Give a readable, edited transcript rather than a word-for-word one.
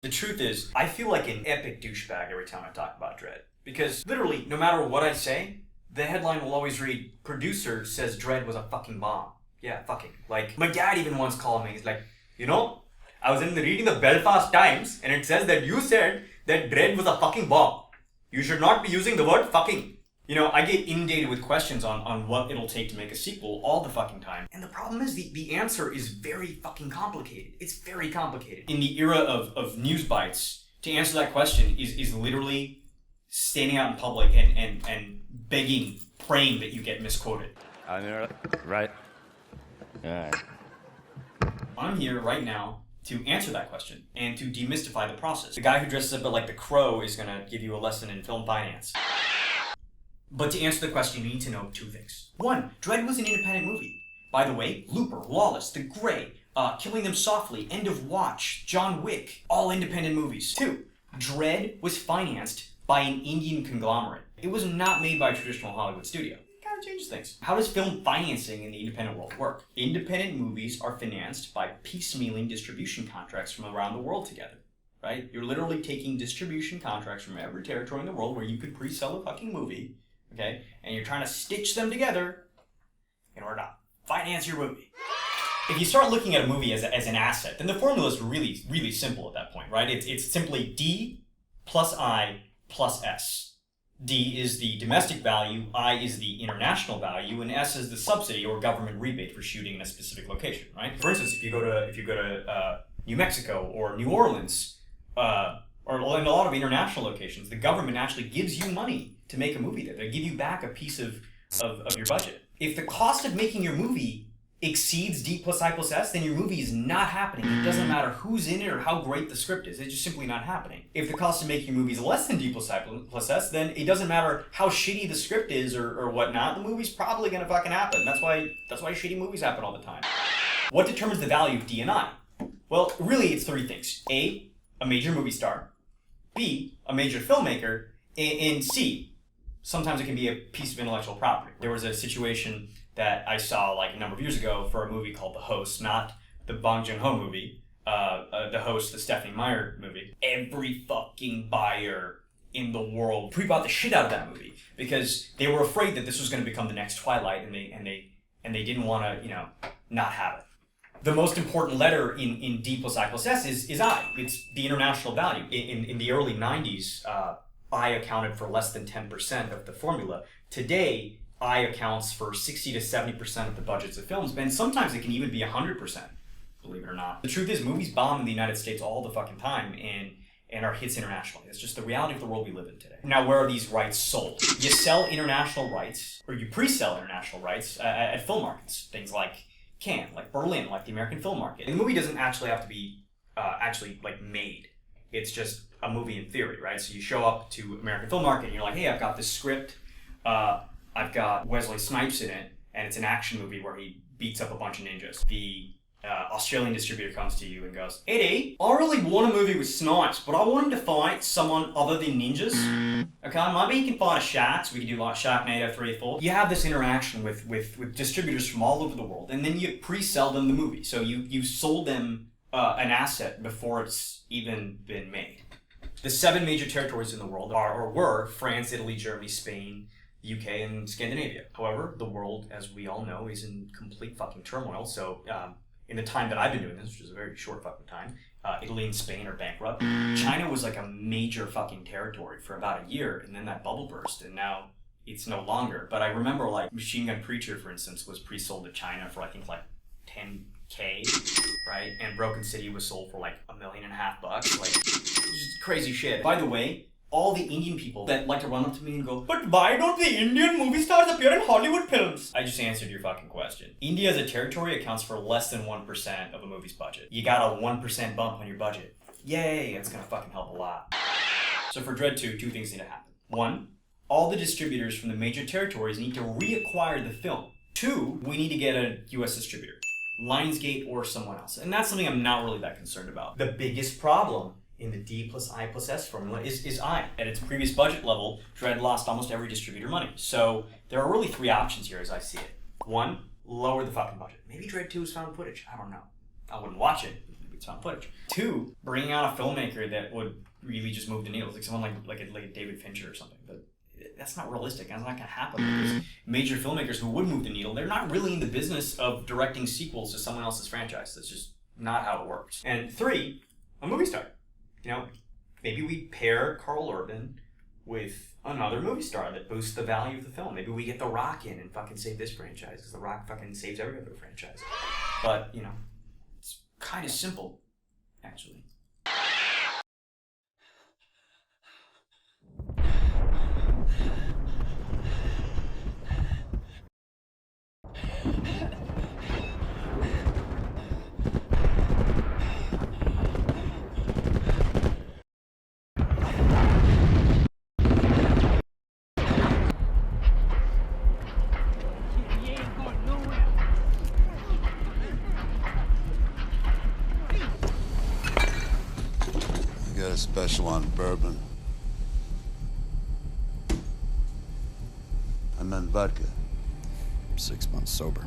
The truth is, I feel like an epic douchebag every time I talk about Dredd. Because literally, no matter what I say, the headline will always read, producer says Dredd was a fucking bomb. Yeah, fucking. Like, my dad even once called me, he's like, I was reading the Belfast Times, and it says that you said that Dredd was a fucking bomb. You should not be using the word fucking. I get inundated with questions on what it'll take to make a sequel all the fucking time. And the problem is the answer is very fucking complicated. It's very complicated. In the era of news bites, to answer that question is literally standing out in public and begging, praying that you get misquoted. Right. Yeah. I'm here right now to answer that question and to demystify the process. The guy who dresses up like the Crow is gonna give you a lesson in film finance. But to answer the question, you need to know two things. One, Dredd was an independent movie. By the way, Looper, Lawless, The Grey, Killing Them Softly, End of Watch, John Wick, all independent movies. Two, Dredd was financed by an Indian conglomerate. It was not made by a traditional Hollywood studio. It kind of changes things. How does film financing in the independent world work? Independent movies are financed by piecemealing distribution contracts from around the world together. Right? You're literally taking distribution contracts from every territory in the world where you could pre-sell a fucking movie. Okay? And you're trying to stitch them together in order to finance your movie. If you start looking at a movie as an asset, then the formula is really, really simple at that point, right? It's simply D plus I plus S. D is the domestic value, I is the international value, and S is the subsidy or government rebate for shooting in a specific location, right? For instance, if you go to New Mexico or New Orleans, or in a lot of international locations, the government actually gives you money to make a movie there. They give you back a piece of your budget. If the cost of making your movie exceeds D plus I plus S, then your movie is not happening. It doesn't matter who's in it or how great the script is. It's just simply not happening. If the cost of making your movie is less than D plus I plus S, then it doesn't matter how shitty the script is or whatnot. The movie's probably gonna fucking happen. That's why shitty movies happen all the time. What determines the value of D and I? Well, really, it's three things. A major movie star. B, a major filmmaker. And C, sometimes it can be a piece of intellectual property. There was a situation that I saw like a number of years ago for a movie called The Host, not the Bong Joon-ho movie, The Host, the Stephanie Meyer movie. Every fucking buyer in the world pre-bought the shit out of that movie because they were afraid that this was going to become the next Twilight, and they didn't want to, not have it. The most important letter in D plus I plus S is I. It's the international value. In the early 90s, I accounted for less than 10% of the formula. Today, I accounts for 60 to 70% of the budgets of films, and sometimes it can even be 100%, believe it or not. The truth is, movies bomb in the United States all the fucking time, and are hits internationally. It's just the reality of the world we live in today. Now, where are these rights sold? You sell international rights, or you pre-sell international rights at film markets. Things like Cannes, like Berlin, like the American Film Market. And the movie doesn't actually have to be made. It's just a movie in theory, right? So you show up to American Film Market and you're like, hey, I've got this script. I've got Wesley Snipes in it, and it's an action movie where he beats up a bunch of ninjas. The Australian distributor comes to you and goes, Eddie, I really want a movie with Snipes, but I want him to fight someone other than ninjas. Okay, maybe he can fight a shark, so we can do like Sharknado 3 or 4. You have this interaction with distributors from all over the world, and then you pre-sell them the movie. So you sold them an asset before it's even been made. The 7 major territories in the world are or were France, Italy, Germany, Spain, UK, and Scandinavia. However, the world, as we all know, is in complete fucking turmoil. So in the time that I've been doing this, which is a very short fucking time, Italy and Spain are bankrupt. China was like a major fucking territory for about a year, and then that bubble burst, and now it's no longer. But I remember like Machine Gun Preacher, for instance, was pre-sold to China for I think like $10K, right? And Broken City was sold for like $1.5 million. Like, just crazy shit. By the way, all the Indian people that like to run up to me and go, but why don't the Indian movie stars appear in Hollywood films? I just answered your fucking question. India as a territory accounts for less than 1% of a movie's budget. You got a 1% bump on your budget. Yay, that's gonna fucking help a lot. So for Dredd 2, 2 things need to happen. 1, all the distributors from the major territories need to reacquire the film. 2, we need to get a US distributor. Lionsgate or someone else. And that's something I'm not really that concerned about. The biggest problem in the D plus I plus S formula is I. At its previous budget level, Dredd lost almost every distributor money. So there are really 3 options here as I see it. 1, lower the fucking budget. Maybe Dredd 2 is found footage. I don't know. I wouldn't watch it. It'd be it's found footage. 2, bringing out a filmmaker that would really just move the needle, like someone like a David Fincher or something. But that's not realistic. That's not going to happen because major filmmakers who would move the needle, they're not really in the business of directing sequels to someone else's franchise. That's just not how it works. And 3, a movie star. You know, maybe we pair Carl Urban with another movie star that boosts the value of the film. Maybe we get The Rock in and fucking save this franchise because The Rock fucking saves every other franchise. But, you know, it's kind of simple, actually. Got a special on bourbon. I meant vodka. 6 months sober.